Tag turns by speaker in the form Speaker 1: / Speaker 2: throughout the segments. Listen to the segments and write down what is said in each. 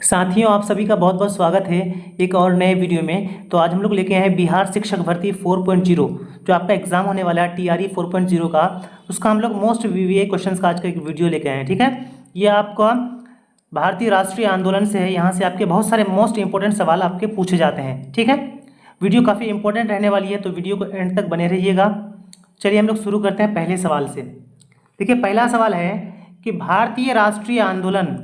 Speaker 1: साथियों, आप सभी का बहुत बहुत स्वागत है एक और नए वीडियो में। तो आज हम लोग लेके आए हैं बिहार शिक्षक भर्ती 4.0 जो आपका एग्जाम होने वाला है टीआरई 4.0 का। उसका हम लोग मोस्ट वीवीआई क्वेश्चंस का आज का एक वीडियो लेके आए हैं। ठीक है, ये आपका भारतीय राष्ट्रीय आंदोलन से है। यहाँ से आपके बहुत सारे मोस्ट इंपॉर्टेंट सवाल आपके पूछे जाते हैं। ठीक है, वीडियो काफ़ी इंपॉर्टेंट रहने वाली है, तो वीडियो को एंड तक बने रहिएगा। चलिए हम लोग शुरू करते हैं पहले सवाल से। देखिए, पहला सवाल है कि भारतीय राष्ट्रीय आंदोलन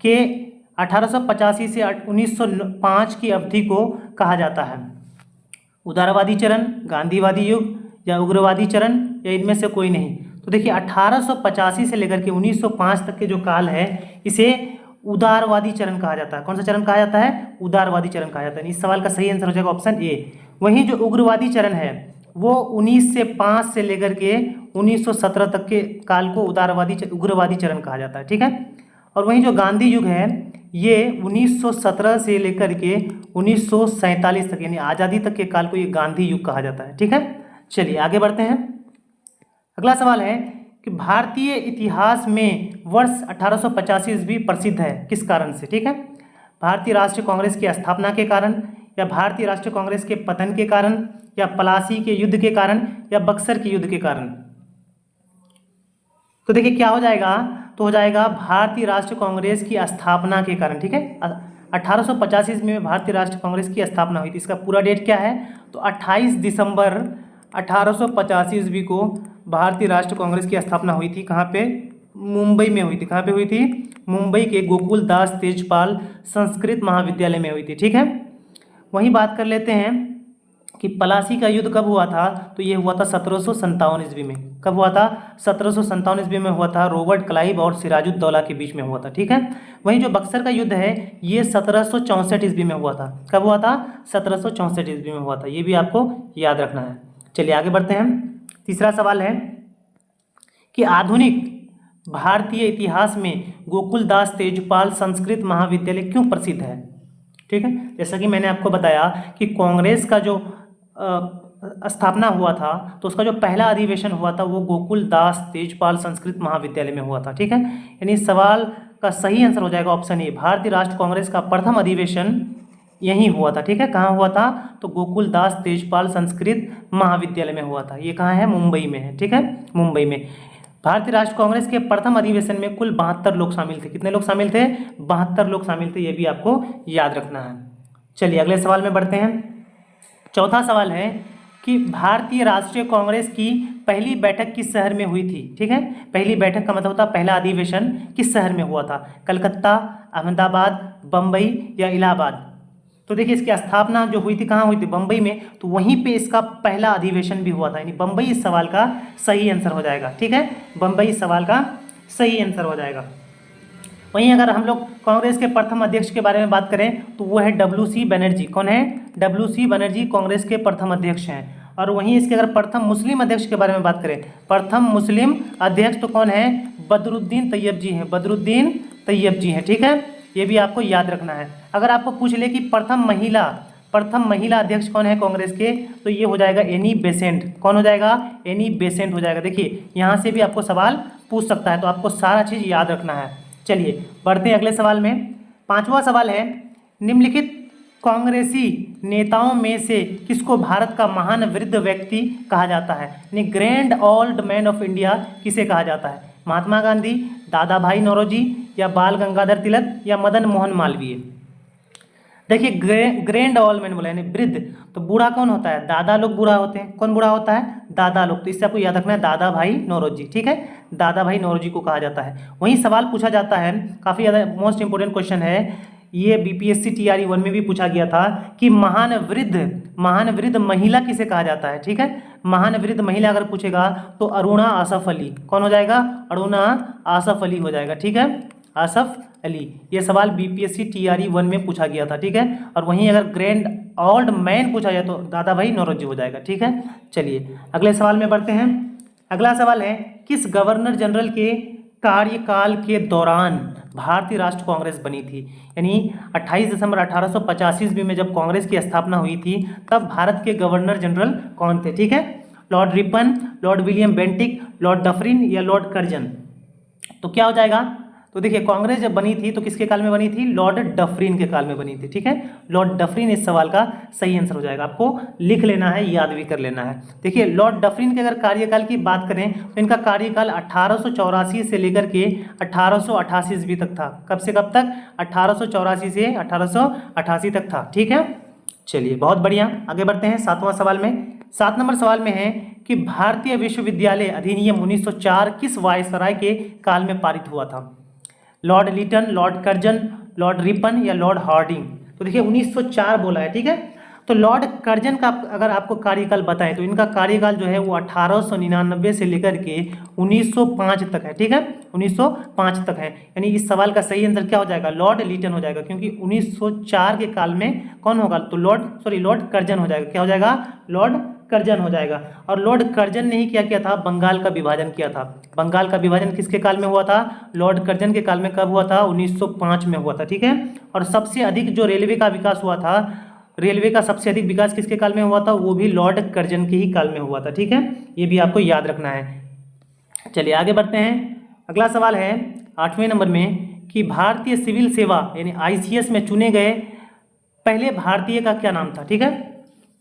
Speaker 1: के 1885 से 1905 की अवधि को कहा जाता है उदारवादी चरण, गांधीवादी युग या उग्रवादी चरण, या इनमें से कोई नहीं। तो देखिए, 1885 से लेकर के 1905 तक के जो काल है इसे उदारवादी चरण कहा जाता है। कौन सा चरण कहा जाता है? उदारवादी चरण कहा जाता है। इस सवाल का सही आंसर हो जाएगा ऑप्शन ए। वहीं जो उग्रवादी चरण है वो 1905 से लेकर के 1917 तक के काल को उग्रवादी चरण कहा जाता है। ठीक है, और वहीं जो गांधी युग है ये 1917 से लेकर के 1947 तक यानी आज़ादी तक के काल को ये गांधी युग कहा जाता है। ठीक है, चलिए आगे बढ़ते हैं। अगला सवाल है कि भारतीय इतिहास में वर्ष 1885 ईस्वी प्रसिद्ध है, किस कारण से? ठीक है, भारतीय राष्ट्रीय कांग्रेस की स्थापना के कारण, या भारतीय राष्ट्रीय कांग्रेस के पतन के कारण, या प्लासी के युद्ध के कारण, या बक्सर के युद्ध के कारण। तो देखिए क्या हो जाएगा, तो हो जाएगा भारतीय राष्ट्रीय कांग्रेस की स्थापना के कारण। ठीक है, 1885 ईस्वी में भारतीय राष्ट्रीय कांग्रेस की स्थापना हुई थी। इसका पूरा डेट क्या है? तो 28 दिसंबर 1885 ईस्वी को भारतीय राष्ट्रीय कांग्रेस की स्थापना हुई थी। कहाँ पे? मुंबई में हुई थी। कहाँ पे हुई थी? मुंबई के गोकुल दास तेजपाल संस्कृत महाविद्यालय में हुई थी। ठीक है, वहीं बात कर लेते हैं कि प्लासी का युद्ध कब हुआ था? तो ये हुआ था 1757 ईस्वी में। कब हुआ था? 1757 ईस्वी में हुआ था। रॉबर्ट क्लाइव और सिराजुद्दौला के बीच में हुआ था। ठीक है, वहीं जो बक्सर का युद्ध है ये 1764 ईस्वी में हुआ था। कब हुआ था? 1764 ईस्वी में हुआ था। ये भी आपको याद रखना है। चलिए आगे बढ़ते हैं। तीसरा सवाल है कि आधुनिक भारतीय इतिहास में गोकुलदास तेजपाल संस्कृत महाविद्यालय क्यों प्रसिद्ध है? ठीक है, जैसा कि मैंने आपको बताया कि कांग्रेस का जो स्थापना हुआ था तो उसका जो पहला अधिवेशन हुआ था वो गोकुलदास तेजपाल संस्कृत महाविद्यालय में हुआ था। ठीक है, यानी सवाल का सही आंसर हो जाएगा ऑप्शन ए। भारतीय राष्ट्रीय कांग्रेस का प्रथम अधिवेशन यहीं हुआ था। ठीक है, कहाँ हुआ था? तो गोकुलदास तेजपाल संस्कृत महाविद्यालय में हुआ था। ये कहाँ है? मुंबई में है। ठीक है, मुंबई में। भारतीय राष्ट्रीय कांग्रेस के प्रथम अधिवेशन में कुल 72 लोग शामिल थे। कितने लोग शामिल थे? 72 लोग शामिल थे। ये भी आपको याद रखना है। चलिए अगले सवाल में बढ़ते हैं। चौथा सवाल है कि भारतीय राष्ट्रीय कांग्रेस की पहली बैठक किस शहर में हुई थी? ठीक है, पहली बैठक का मतलब होता है पहला अधिवेशन किस शहर में हुआ था? कलकत्ता, अहमदाबाद, बम्बई या इलाहाबाद? तो देखिए, इसकी स्थापना जो हुई थी कहाँ हुई थी? बम्बई में। तो वहीं पे इसका पहला अधिवेशन भी हुआ था, यानी बम्बई इस सवाल का सही आंसर हो जाएगा। ठीक है, बम्बई इस सवाल का सही आंसर हो जाएगा। वहीं अगर हम लोग कांग्रेस के प्रथम अध्यक्ष के बारे में बात करें तो वो है डब्ल्यू.सी. बनर्जी। कौन है? डब्ल्यू.सी. बनर्जी कांग्रेस के प्रथम अध्यक्ष हैं। और वहीं इसके अगर प्रथम मुस्लिम अध्यक्ष के बारे में बात करें, प्रथम मुस्लिम अध्यक्ष तो कौन है? बदरुद्दीन तैयब जी हैं। बदरुद्दीन तैयब जी हैं। ठीक है, ये भी आपको याद रखना है। अगर आपको पूछ ले कि प्रथम महिला अध्यक्ष कौन है कांग्रेस के, तो ये हो जाएगा एनी बेसेंट। कौन हो जाएगा? एनी बेसेंट हो जाएगा। देखिए, यहाँ से भी आपको सवाल पूछ सकता है, तो आपको सारा चीज़ याद रखना है। चलिए बढ़ते हैं अगले सवाल में। पांचवा सवाल है, निम्नलिखित कांग्रेसी नेताओं में से किसको भारत का महान वृद्ध व्यक्ति कहा जाता है? यानी grand old man of India किसे कहा जाता है? महात्मा गांधी, दादा भाई नौरोजी, या बाल गंगाधर तिलक, या मदन मोहन मालवीय? देखिए, ग्रैंड ओल्ड मैन बोला यानी वृद्ध, तो बूढ़ा कौन होता है? दादा लोग बूढ़ा होते हैं। कौन बूढ़ा होता है? दादा लोग। तो इससे आपको याद रखना है दादा भाई नौरोजी। ठीक है, दादा भाई नौरोजी को कहा जाता है। वहीं सवाल पूछा जाता है, काफ़ी ज़्यादा मोस्ट इंपोर्टेंट क्वेश्चन है ये, बीपीएससी टीआरई 1 में भी पूछा गया था कि महान वृद्ध महिला किसे कहा जाता है? ठीक है, महान वृद्ध महिला अगर पूछेगा तो अरुणा आसफ अली। कौन हो जाएगा? अरुणा आसफ अली हो जाएगा। ठीक है, आसफ अली। ये सवाल बीपीएससी टीआरई 1 में पूछा गया था। ठीक है, और वहीं अगर ग्रैंड ओल्ड मैन पूछा जाए तो दादा भाई नौरोजी हो जाएगा। ठीक है, चलिए अगले सवाल में बढ़ते हैं। अगला सवाल है, किस गवर्नर जनरल के कार्यकाल के दौरान भारतीय राष्ट्रीय कांग्रेस बनी थी? यानी 28 दिसंबर 1885 ईस्वी में जब कांग्रेस की स्थापना हुई थी तब भारत के गवर्नर जनरल कौन थे? ठीक है, Lord Ripon, Lord William Bentinck, Lord Dufferin, या लॉर्ड कर्जन? तो क्या हो जाएगा? तो देखिए कांग्रेस जब बनी थी तो किसके काल में बनी थी? लॉर्ड डफरिन के काल में बनी थी, ठीक है। लॉर्ड डफरिन इस सवाल का सही आंसर हो जाएगा, आपको लिख लेना है, याद भी कर लेना है। देखिए लॉर्ड डफरिन के अगर कार्यकाल की बात करें तो इनका कार्यकाल 1884 से लेकर के 1888 ईस्वी तक था। कब से कब तक? 1884 से 1888 तक था, ठीक है। चलिए बहुत बढ़िया, आगे बढ़ते हैं 7वां सवाल में। 7 नंबर सवाल में है कि भारतीय विश्वविद्यालय अधिनियम 1904 किस वायसराय के काल में पारित हुआ था? Lord Lytton, lord Curzon, lord Ripon या लॉर्ड हार्डिंग? तो देखिए 1904 बोला है, ठीक है। तो लॉर्ड कर्जन का अगर आपको कार्यकाल बताएं तो इनका कार्यकाल जो है वो 1899 से लेकर के 1905 तक है, ठीक है। 1905 तक है, यानी इस सवाल का सही आंसर क्या हो जाएगा? लॉर्ड लिटन हो जाएगा, क्योंकि 1904 के काल में कौन होगा? तो लॉर्ड कर्जन हो जाएगा। क्या हो जाएगा? लॉर्ड कर्जन हो जाएगा। और लॉर्ड कर्जन ने ही क्या किया था? बंगाल का विभाजन किया था। बंगाल का विभाजन किसके काल में हुआ था? लॉर्ड कर्जन के काल में। कब हुआ था? 1905 में हुआ था, ठीक है। और सबसे अधिक जो रेलवे का विकास हुआ था, रेलवे का सबसे अधिक विकास किसके काल में हुआ था? वो भी लॉर्ड कर्जन के ही काल में हुआ था, ठीक है। ये भी आपको याद रखना है। चलिए आगे बढ़ते हैं। अगला सवाल है 8वें नंबर में कि भारतीय सिविल सेवा यानी ICS में चुने गए पहले भारतीय का क्या नाम था? ठीक है,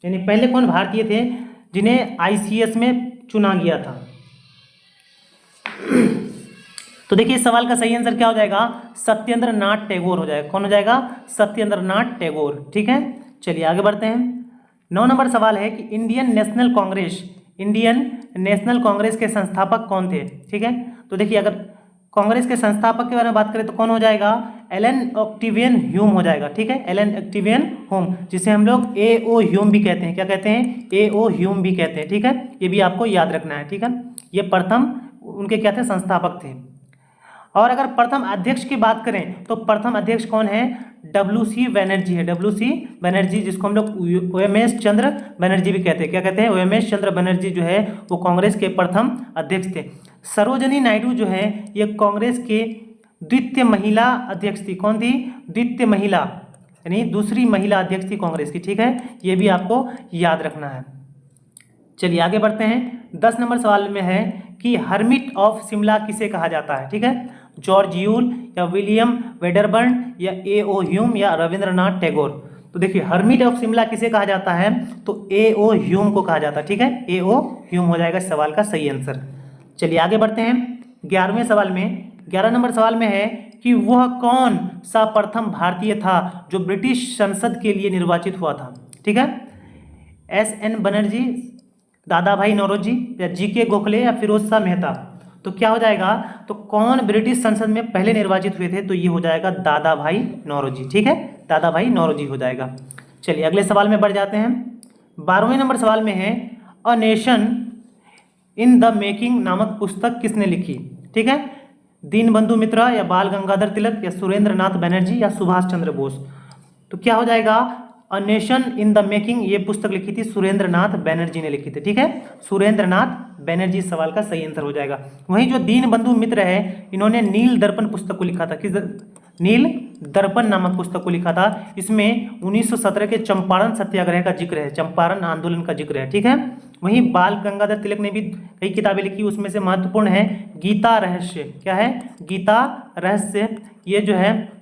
Speaker 1: यानी पहले कौन भारतीय थे जिन्हें ICS में चुना गया था? तो देखिए इस सवाल का सही आंसर क्या हो जाएगा? सत्येंद्र नाथ टैगोर हो जाएगा। कौन हो जाएगा? सत्येंद्र नाथ टैगोर, ठीक है। चलिए आगे बढ़ते हैं। 9 नंबर सवाल है कि इंडियन नेशनल कांग्रेस के संस्थापक कौन थे? ठीक है, तो देखिए अगर कांग्रेस के संस्थापक के बारे में बात करें तो कौन हो जाएगा? एलन ऑक्टेवियन ह्यूम हो जाएगा, ठीक है। एलन ऑक्टेवियन ह्यूम, जिसे हम लोग A.O. ह्यूम भी कहते हैं। क्या कहते हैं? A.O. ह्यूम भी कहते हैं, ठीक है। ये भी आपको याद रखना है, ठीक है। ये प्रथम उनके क्या थे? संस्थापक थे। और अगर प्रथम अध्यक्ष की बात करें तो प्रथम अध्यक्ष कौन है? WC बनर्जी है। WC बनर्जी, जिसको हम लोग OMS चंद्र बनर्जी भी कहते हैं। क्या कहते हैं? OMS चंद्र बनर्जी जो है वो कांग्रेस के प्रथम अध्यक्ष थे। सरोजनी नायडू जो है ये कांग्रेस के द्वितीय महिला अध्यक्ष थी। कौन थी? द्वितीय महिला, यानी दूसरी महिला अध्यक्ष थी कांग्रेस की, ठीक है। ये भी आपको याद रखना है। चलिए आगे बढ़ते हैं। 10 नंबर सवाल में है कि हर्मिट ऑफ शिमला किसे कहा जाता है? ठीक है, जॉर्ज यूल या विलियम वेडरबर्न या A.O. ह्यूम या रविंद्रनाथ टैगोर? तो देखिए हर्मिट ऑफ शिमला किसे कहा जाता है? तो A.O. ह्यूम को कहा जाता है, ठीक है। A.O. ह्यूम हो जाएगा इस सवाल का सही आंसर। चलिए आगे बढ़ते हैं 11वें सवाल में। 11 नंबर सवाल में है कि वह कौन सा प्रथम भारतीय था जो ब्रिटिश संसद के लिए निर्वाचित हुआ था? ठीक है, S.N. बनर्जी, दादा भाई नौरोजी या G.K. गोखले या फिरोज शाह मेहता? तो क्या हो जाएगा? तो कौन ब्रिटिश संसद में पहले निर्वाचित हुए थे? तो ये हो जाएगा दादा भाई नौरोजी, ठीक है। दादा भाई नौरोजी हो जाएगा। चलिए अगले सवाल में बढ़ जाते हैं। 12वें नंबर सवाल में है a nation in the making नामक पुस्तक किसने लिखी? ठीक है, दीनबंधु मित्रा या बाल गंगाधर तिलक या सुरेंद्र नाथ बनर्जी या सुभाष चंद्र बोस? तो क्या हो जाएगा? A nation in the making ये पुस्तक लिखी थी सुरेंद्र नाथ बनर्जी ने लिखी थी, ठीक है। सुरेंद्र नाथ बनर्जी सवाल का सही आंसर हो जाएगा। वहीं जो दीनबंधु मित्र है इन्होंने नील दर्पण पुस्तक को लिखा था। किस? नील दर्पण नामक पुस्तक को लिखा था। इसमें 1917 के चंपारण सत्याग्रह का जिक्र है, चंपारण आंदोलन का जिक्र है, ठीक है। वहीं बाल गंगाधर तिलक ने भी कई किताबें लिखी, उसमें से महत्वपूर्ण है गीता रहस्य। क्या है? गीता रहस्य। ये जो है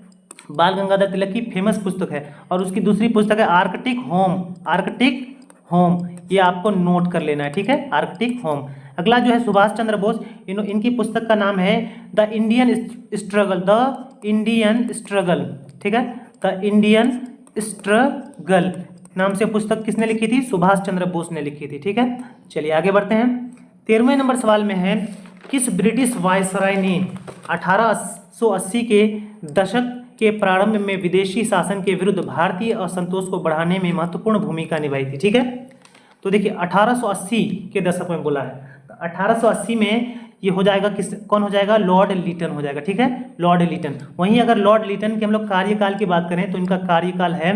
Speaker 1: बाल गंगाधर तिलक की फेमस पुस्तक है। और उसकी दूसरी पुस्तक है आर्कटिक होम। आर्कटिक होम, ये आपको नोट कर लेना है, ठीक है, आर्कटिक होम। अगला जो है सुभाष चंद्र बोस, इनकी पुस्तक का नाम है the Indian struggle. The Indian struggle, ठीक है, द इंडियन स्ट्रगल नाम से पुस्तक किसने लिखी थी? सुभाष चंद्र बोस ने लिखी थी, ठीक है। चलिए आगे बढ़ते हैं। 13वें नंबर सवाल में है किस ब्रिटिश वायसराय ने 1880 के दशक के प्रारंभ में विदेशी शासन के विरुद्ध भारतीय असंतोष को बढ़ाने में महत्वपूर्ण भूमिका निभाई थी? ठीक है, तो देखिए 1880 के दशक में बोला है, तो 1880 में ये हो जाएगा कौन हो जाएगा? लॉर्ड लिटन हो जाएगा, ठीक है, लॉर्ड लिटन। वहीं अगर लॉर्ड लिटन के हम लोग कार्यकाल की बात करें तो इनका कार्यकाल है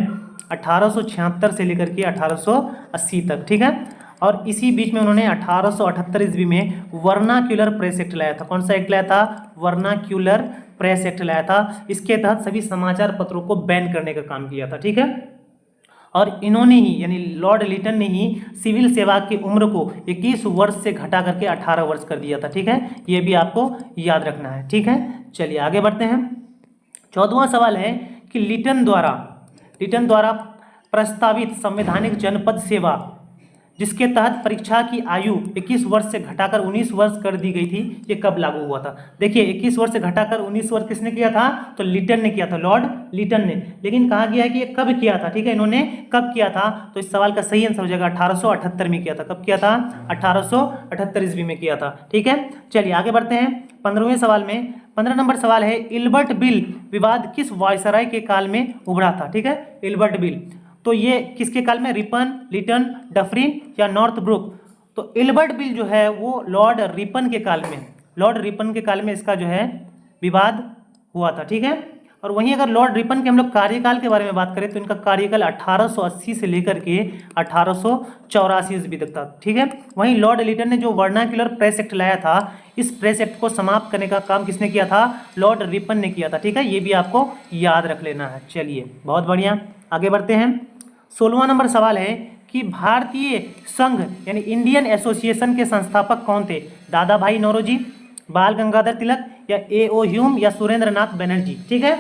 Speaker 1: 1876 से लेकर के 1880 तक, ठीक है। और इसी बीच में उन्होंने 1878 ईस्वी में वर्नाक्यूलर प्रेस एक्ट लाया था। कौन सा एक्ट लाया था? वर्नाक्यूलर प्रेस एक्ट लाया था। इसके तहत सभी समाचार पत्रों को बैन करने का काम किया था, ठीक है। और इन्होंने ही यानी लॉर्ड लिटन ने ही सिविल सेवा की उम्र को 21 वर्ष से घटा करके 18 वर्ष कर दिया था। ठीक है, ये भी आपको याद रखना है। ठीक है, चलिए आगे बढ़ते हैं। 14वां सवाल है कि लिटन द्वारा प्रस्तावित संवैधानिक जनपद सेवा जिसके तहत परीक्षा की आयु 21 वर्ष से घटाकर 19 वर्ष कर दी गई थी, ये कब लागू हुआ था? देखिए 21 वर्ष से घटाकर 19 वर्ष किसने किया था? तो लिटन ने किया था, लॉर्ड लिटन ने। लेकिन कहा गया है कि ये कब किया था? ठीक है, इन्होंने कब किया था? तो इस सवाल का सही आंसर हो जाएगा 1878 में किया था। कब किया था? 1878 ईस्वी में किया था। ठीक है, चलिए आगे बढ़ते हैं 15वें सवाल में। 15 नंबर सवाल है, इल्बर्ट बिल विवाद किस वायसराय के काल में उभरा था? ठीक है, इल्बर्ट बिल, तो ये किसके काल में? रिपन, लिटन, डफरिन या नॉर्थब्रुक? तो इल्बर्ट बिल जो है वो लॉर्ड रिपन के काल में इसका जो है विवाद हुआ था। ठीक है, और वहीं अगर लॉर्ड रिपन के हम लोग कार्यकाल के बारे में बात करें तो इनका कार्यकाल 1880 से लेकर के 1884 ईस्वी तक था। ठीक है, वहीं लॉर्ड लिटन ने जो वर्नाक्युलर प्रेस एक्ट लाया था, इस प्रेस एक्ट को समाप्त करने का काम किसने किया था? लॉर्ड रिपन ने किया था। ठीक है, ये भी आपको याद रख लेना है। चलिए बहुत बढ़िया, आगे बढ़ते हैं। 16वां नंबर सवाल है कि भारतीय संघ यानी इंडियन एसोसिएशन के संस्थापक कौन थे? दादा भाई नौरोजी, बाल गंगाधर तिलक या A.O. ह्यूम या सुरेंद्र नाथ बनर्जी? ठीक है,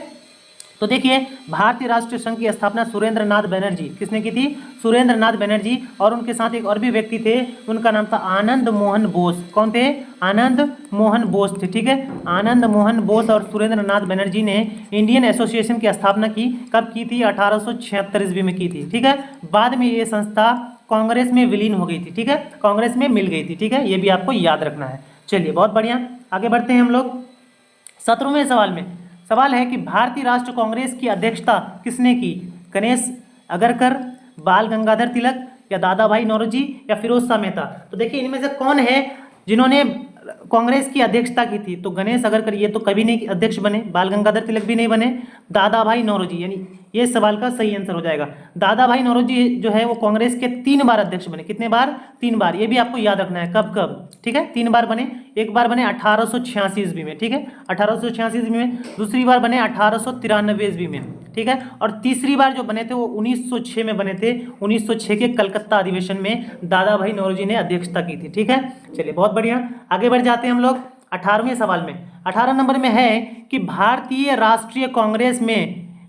Speaker 1: तो देखिए भारतीय राष्ट्रीय संघ की स्थापना सुरेंद्र नाथ बनर्जी, किसने की थी? सुरेंद्र नाथ बनर्जी, और उनके साथ एक और भी व्यक्ति थे, उनका नाम था आनंद मोहन बोस। कौन थे? आनंद मोहन बोस थे। ठीक है, आनंद मोहन बोस और सुरेंद्र नाथ बनर्जी ने इंडियन एसोसिएशन की स्थापना की, कब की थी? 1876 ईस्वी में की थी। ठीक है, बाद में ये संस्था कांग्रेस में विलीन हो गई थी। ठीक है, कांग्रेस में मिल गई थी। ठीक है, ये भी आपको याद रखना है। चलिए बहुत बढ़िया, आगे बढ़ते हैं हम लोग 17वें सवाल में। सवाल है कि भारतीय राष्ट्र कांग्रेस की अध्यक्षता किसने की? गणेश अगरकर, बाल गंगाधर तिलक या दादा भाई नौरोजी या फिरोज शाह मेहता? तो देखिए इनमें से कौन है जिन्होंने कांग्रेस की अध्यक्षता की थी? तो गणेश अगरकर ये तो कभी नहीं अध्यक्ष बने, बाल गंगाधर तिलक भी नहीं बने, दादा भाई नौरोजी, यानी ये सवाल का सही आंसर हो जाएगा। दादा भाई नौरोजी जो है वो कांग्रेस के 3 बार अध्यक्ष बने। कितने बार? 3 बार। ये भी आपको याद रखना है कब कब। ठीक है, 3 बार बने। एक बार बने 1886 ईस्वी में। ठीक है, 1886 ईस्वी में। दूसरी बार बने 1893 ईस्वी में। ठीक है, और तीसरी बार जो बने थे वो 1906 में बने थे। 1906 के कलकत्ता अधिवेशन में दादा भाई नौरोजी ने अध्यक्षता की थी। ठीक है, चलिए बहुत बढ़िया, आगे बढ़ जाते हैं हम लोग 18वें सवाल में। 18 नंबर में है कि भारतीय राष्ट्रीय कांग्रेस में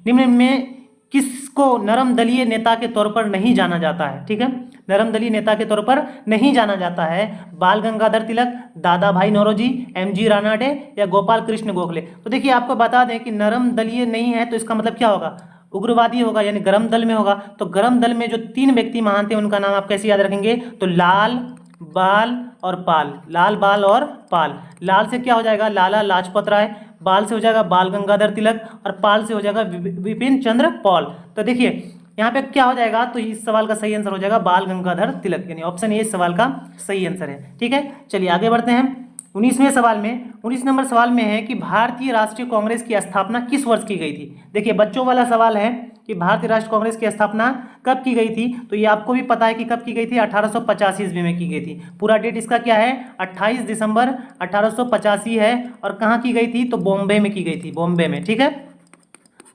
Speaker 1: निम्न में किसको नरम दलीय नेता के तौर पर नहीं जाना जाता है? ठीक है, नरम दलीय नेता के तौर पर नहीं जाना जाता है। बाल गंगाधर तिलक, दादा भाई नौरोजी, MG रानाडे या गोपाल कृष्ण गोखले? तो देखिए आपको बता दें कि नरम दलीय नहीं है तो इसका मतलब क्या होगा? उग्रवादी होगा, यानी गरम दल में होगा। तो गरम दल में जो 3 व्यक्ति महान थे उनका नाम आप कैसे याद रखेंगे? तो लाल, बाल और पाल। लाल, बाल और पाल। लाल से क्या हो जाएगा? लाला लाजपत राय, बाल से हो जाएगा बाल गंगाधर तिलक और पाल से हो जाएगा विपिन चंद्र पॉल। तो देखिए यहाँ पे क्या हो जाएगा? तो इस सवाल का सही आंसर हो जाएगा बाल गंगाधर तिलक, यानी ऑप्शन ए इस सवाल का सही आंसर है। ठीक है, चलिए आगे बढ़ते हैं 19वें सवाल में। 19 नंबर सवाल में है कि भारतीय राष्ट्रीय कांग्रेस की स्थापना किस वर्ष की गई थी? देखिए बच्चों वाला सवाल है कि भारतीय राष्ट्रीय कांग्रेस की स्थापना कब की गई थी, तो ये आपको भी पता है कि कब की गई थी? 1885 ईस्वी में की गई थी। पूरा डेट इसका क्या है? 28 दिसंबर 1885 है। और कहाँ की गई थी? तो बॉम्बे में की गई थी, बॉम्बे में। ठीक है,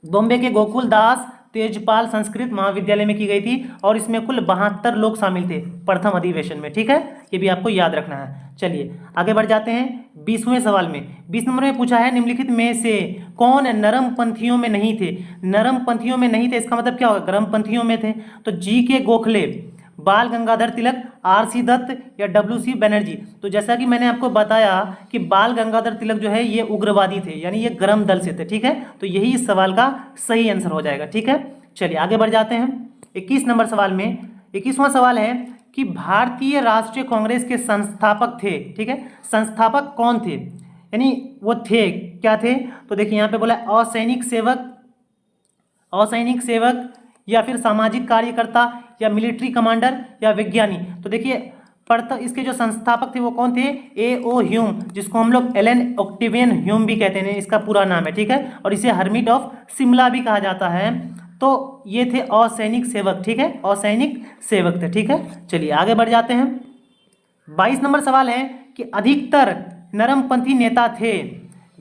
Speaker 1: बॉम्बे के गोकुल दास तेजपाल संस्कृत महाविद्यालय में की गई थी और इसमें कुल 72 लोग शामिल थे प्रथम अधिवेशन में। ठीक है, ये भी आपको याद रखना है। चलिए आगे बढ़ जाते हैं 20वें सवाल में। 20 नंबर में पूछा है निम्नलिखित में से कौन नरम पंथियों में नहीं थे? नरम पंथियों में नहीं थे इसका मतलब क्या होगा? गरम पंथियों में थे। तो GK गोखले, बाल गंगाधर तिलक, RC दत्त या WC बनर्जी? तो जैसा कि मैंने आपको बताया कि बाल गंगाधर तिलक जो है ये उग्रवादी थे, यानी ये गरम दल से थे। ठीक है, तो यही इस सवाल का सही आंसर हो जाएगा। ठीक है, चलिए आगे बढ़ जाते हैं 21 नंबर सवाल में। 21वां सवाल है कि भारतीय राष्ट्रीय कांग्रेस के संस्थापक थे। ठीक है, संस्थापक कौन थे, यानी वो थे क्या थे? तो देखिए यहाँ पे बोला असैनिक सेवक या फिर सामाजिक कार्यकर्ता या मिलिट्री कमांडर या विज्ञानी? तो देखिए इसके जो संस्थापक थे वो कौन थे? A.O. ह्यूम, जिसको हम लोग एलन ऑक्टेवियन ह्यूम भी कहते हैं, इसका पूरा नाम है। ठीक है, और इसे हर्मिट ऑफ शिमला भी कहा जाता है। तो ये थे असैनिक सेवक। ठीक है, असैनिक सेवक थे। ठीक है, चलिए आगे बढ़ जाते हैं 22 नंबर सवाल है कि अधिकतर नरमपंथी नेता थे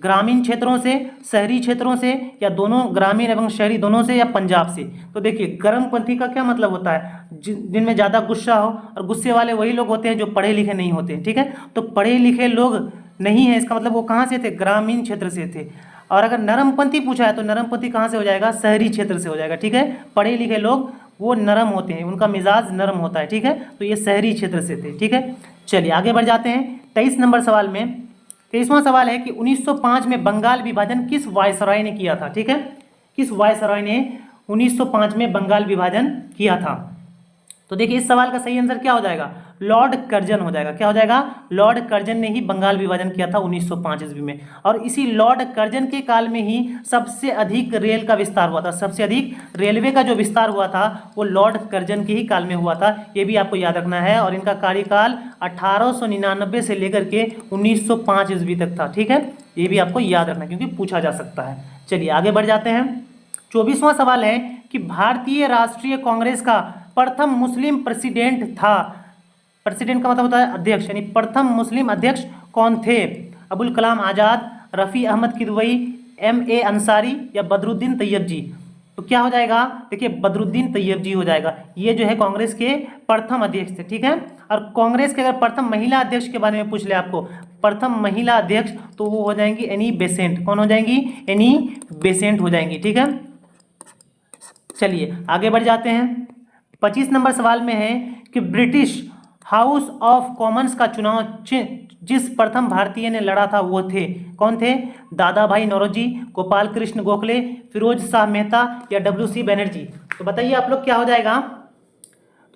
Speaker 1: ग्रामीण क्षेत्रों से, शहरी क्षेत्रों से, या दोनों, ग्रामीण एवं शहरी दोनों से, या पंजाब से। तो देखिए गर्मपंथी का क्या मतलब होता है, जिनमें ज़्यादा गुस्सा हो, और गुस्से वाले वही लोग होते हैं जो पढ़े लिखे नहीं होते, ठीक है। तो पढ़े लिखे लोग नहीं है, इसका मतलब वो कहाँ से थे, ग्रामीण क्षेत्र से थे। और अगर नरमपंथी पूछा है तो नरमपंथी कहाँ से हो जाएगा, शहरी क्षेत्र से हो जाएगा, ठीक है। पढ़े लिखे लोग वो नरम होते हैं, उनका मिजाज नरम होता है, ठीक है। तो ये शहरी क्षेत्र से थे, ठीक है। चलिए आगे बढ़ जाते हैं 23 नंबर सवाल में। 23वां सवाल है कि 1905 में बंगाल विभाजन किस वायसराय ने किया था, ठीक है। किस वायसराय ने 1905 में बंगाल विभाजन किया था। तो देखिए इस सवाल का सही आंसर क्या हो जाएगा, लॉर्ड कर्जन हो जाएगा। क्या हो जाएगा, लॉर्ड कर्जन ने ही बंगाल विभाजन किया था 1905 ईस्वी में। और इसी लॉर्ड कर्जन के काल में ही सबसे अधिक रेल का विस्तार हुआ था, सबसे अधिक रेलवे का जो विस्तार हुआ था वो लॉर्ड कर्जन के ही काल में हुआ था। ये भी आपको याद रखना है। और इनका कार्यकाल 1899 से लेकर के 1905 ईस्वी तक था, ठीक है। ये भी आपको याद रखना है क्योंकि पूछा जा सकता है। चलिए आगे बढ़ जाते हैं। 24वां सवाल है कि भारतीय राष्ट्रीय कांग्रेस का प्रथम मुस्लिम प्रेसिडेंट था, प्रेसिडेंट का मतलब होता है अध्यक्ष, यानी प्रथम मुस्लिम अध्यक्ष कौन थे, अबुल कलाम आज़ाद, रफ़ी अहमद किदवई, M.A. अंसारी, या बदरुद्दीन तैयब जी। तो क्या हो जाएगा, देखिए बदरुद्दीन तैयब जी हो जाएगा। ये जो है कांग्रेस के प्रथम अध्यक्ष थे, ठीक है। और कांग्रेस के अगर प्रथम महिला अध्यक्ष के बारे में पूछ ले आपको, प्रथम महिला अध्यक्ष, तो वो हो जाएंगी एनी बेसेंट। कौन हो जाएंगी, एनी बेसेंट हो जाएंगी, ठीक है। चलिए आगे बढ़ जाते हैं। 25 नंबर सवाल में है कि ब्रिटिश हाउस ऑफ कॉमन्स का चुनाव जिस प्रथम भारतीय ने लड़ा था वो थे, कौन थे, दादा भाई नौरोजी, गोपाल कृष्ण गोखले, फिरोज शाह मेहता, या WC बनर्जी। तो बताइए आप लोग क्या हो जाएगा।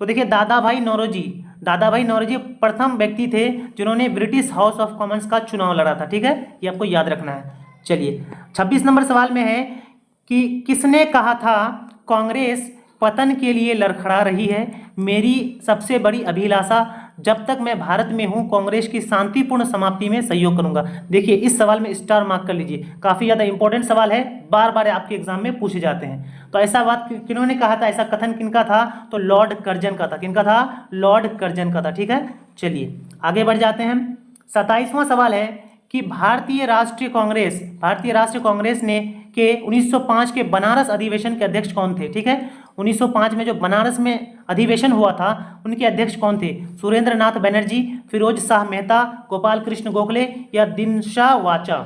Speaker 1: तो देखिए दादा भाई नौरोजी प्रथम व्यक्ति थे जिन्होंने ब्रिटिश हाउस ऑफ कॉमन्स का चुनाव लड़ा था, ठीक है। ये आपको याद रखना है। चलिए 26 नंबर सवाल में है कि किसने कहा था कांग्रेस पतन के लिए लड़खड़ा रही है, मेरी सबसे बड़ी अभिलाषा जब तक मैं भारत में हूं कांग्रेस की शांतिपूर्ण समाप्ति में सहयोग करूंगा। देखिए इस सवाल में स्टार मार्क कर लीजिए, काफी ज्यादा इंपॉर्टेंट सवाल है, बार बार आपके एग्जाम में पूछे जाते हैं। तो ऐसा बात किन्होंने कहा था, ऐसा कथन किनका था, तो लॉर्ड कर्जन का था। किनका था, लॉर्ड कर्जन का था, ठीक है। चलिए आगे बढ़ जाते हैं। 27वां सवाल है कि भारतीय राष्ट्रीय कांग्रेस ने के 1905 के बनारस अधिवेशन के अध्यक्ष कौन थे, ठीक है। 1905 में जो बनारस में अधिवेशन हुआ था उनके अध्यक्ष कौन थे, सुरेंद्र नाथ बनर्जी, फिरोज शाह मेहता, गोपाल कृष्ण गोखले, या दिनशा वाचा।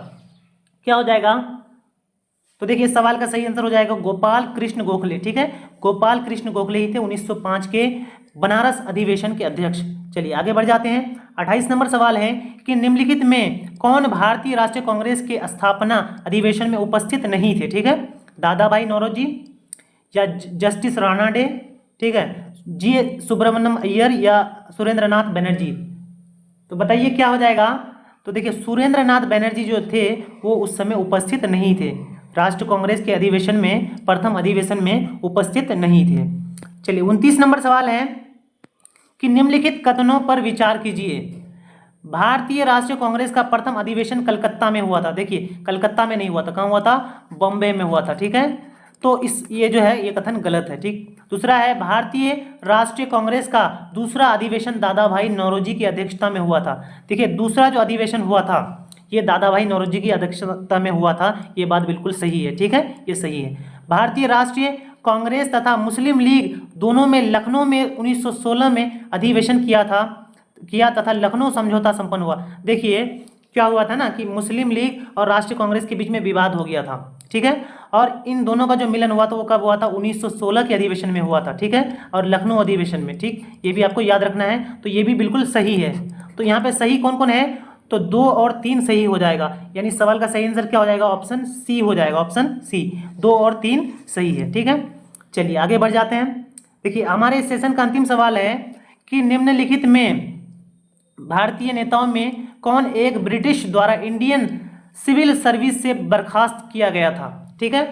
Speaker 1: क्या हो जाएगा, तो देखिए इस सवाल का सही आंसर हो जाएगा गोपाल कृष्ण गोखले, ठीक है। गोपाल कृष्ण गोखले ही थे 1905 के बनारस अधिवेशन के अध्यक्ष। चलिए आगे बढ़ जाते हैं। 28 नंबर सवाल है कि निम्नलिखित में कौन भारतीय राष्ट्रीय कांग्रेस के स्थापना अधिवेशन में उपस्थित नहीं थे, ठीक है। दादा भाई नौरोजी, या जस्टिस राणा डे, ठीक है, जी सुब्रमण्यम अय्यर, या सुरेंद्र नाथ बनर्जी। तो बताइए क्या हो जाएगा। तो देखिए सुरेंद्र नाथ बनर्जी जो थे वो उस समय उपस्थित नहीं थे, राष्ट्र कांग्रेस के अधिवेशन में, प्रथम अधिवेशन में उपस्थित नहीं थे। चलिए 29 नंबर सवाल है कि निम्नलिखित कथनों पर विचार कीजिए। भारतीय राष्ट्रीय कांग्रेस का प्रथम अधिवेशन कलकत्ता में हुआ था। देखिए कलकत्ता में नहीं हुआ था, कहाँ हुआ था, बॉम्बे में हुआ था, ठीक है। तो ये जो है ये कथन गलत है, ठीक। दूसरा है भारतीय राष्ट्रीय कांग्रेस का दूसरा अधिवेशन दादा भाई नौरोजी की अध्यक्षता में हुआ था। देखिए दूसरा जो अधिवेशन हुआ था ये दादा भाई नौरोजी की अध्यक्षता में हुआ था, ये बात बिल्कुल सही है, ठीक है, ये सही है। भारतीय राष्ट्रीय कांग्रेस तथा मुस्लिम लीग दोनों में लखनऊ में 1916 में अधिवेशन किया तथा लखनऊ समझौता संपन्न हुआ। देखिए क्या हुआ था ना कि मुस्लिम लीग और राष्ट्रीय कांग्रेस के बीच में विवाद हो गया था, ठीक है। और इन दोनों का जो मिलन हुआ था वो कब हुआ था, 1916 के अधिवेशन में हुआ था, ठीक है, और लखनऊ अधिवेशन में, ठीक। ये भी आपको याद रखना है। तो ये भी बिल्कुल सही है। तो यहाँ पे सही कौन कौन है, तो 2 और 3 सही हो जाएगा, यानी सवाल का सही आंसर क्या हो जाएगा, ऑप्शन सी हो जाएगा, ऑप्शन सी। 2 और 3 सही है, ठीक है। चलिए आगे बढ़ जाते हैं। देखिए हमारे इस सेशन का अंतिम सवाल है कि निम्नलिखित में भारतीय नेताओं में कौन एक ब्रिटिश द्वारा इंडियन सिविल सर्विस से बर्खास्त किया गया था, ठीक है।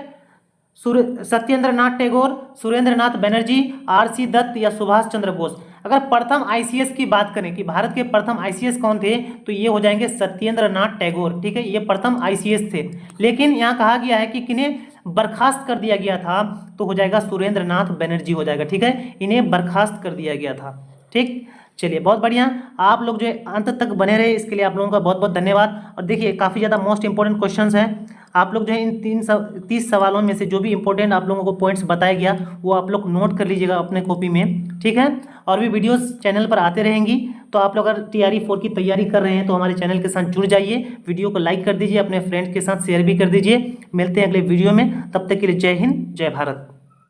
Speaker 1: सत्येंद्र नाथ टैगोर, सुरेंद्र नाथ बनर्जी, R.C. दत्त, या सुभाष चंद्र बोस। अगर प्रथम ICS की बात करें कि भारत के प्रथम ICS कौन थे, तो ये हो जाएंगे सत्येंद्र नाथ टैगोर, ठीक है, ये प्रथम ICS थे। लेकिन यहाँ कहा गया है कि किन्हें बर्खास्त कर दिया गया था, तो हो जाएगा सुरेंद्र नाथ बनर्जी हो जाएगा, ठीक है, इन्हें बर्खास्त कर दिया गया था, ठीक। चलिए बहुत बढ़िया, आप लोग जो है अंत तक बने रहे, इसके लिए आप लोगों का बहुत बहुत धन्यवाद। और देखिए काफ़ी ज़्यादा मोस्ट इंपॉर्टेंट क्वेश्चंस हैं, आप लोग जो है इन 30 सवालों में से जो भी इंपॉर्टेंट आप लोगों को पॉइंट्स बताया गया वो आप लोग नोट कर लीजिएगा अपने कॉपी में, ठीक है। और भी वीडियोस चैनल पर आते रहेंगी, तो आप लोग अगर TRE 4 की तैयारी कर रहे हैं तो हमारे चैनल के साथ जुड़ जाइए, वीडियो को लाइक कर दीजिए, अपने फ्रेंड्स के साथ शेयर भी कर दीजिए। मिलते हैं अगले वीडियो में, तब तक के लिए जय हिंद जय भारत।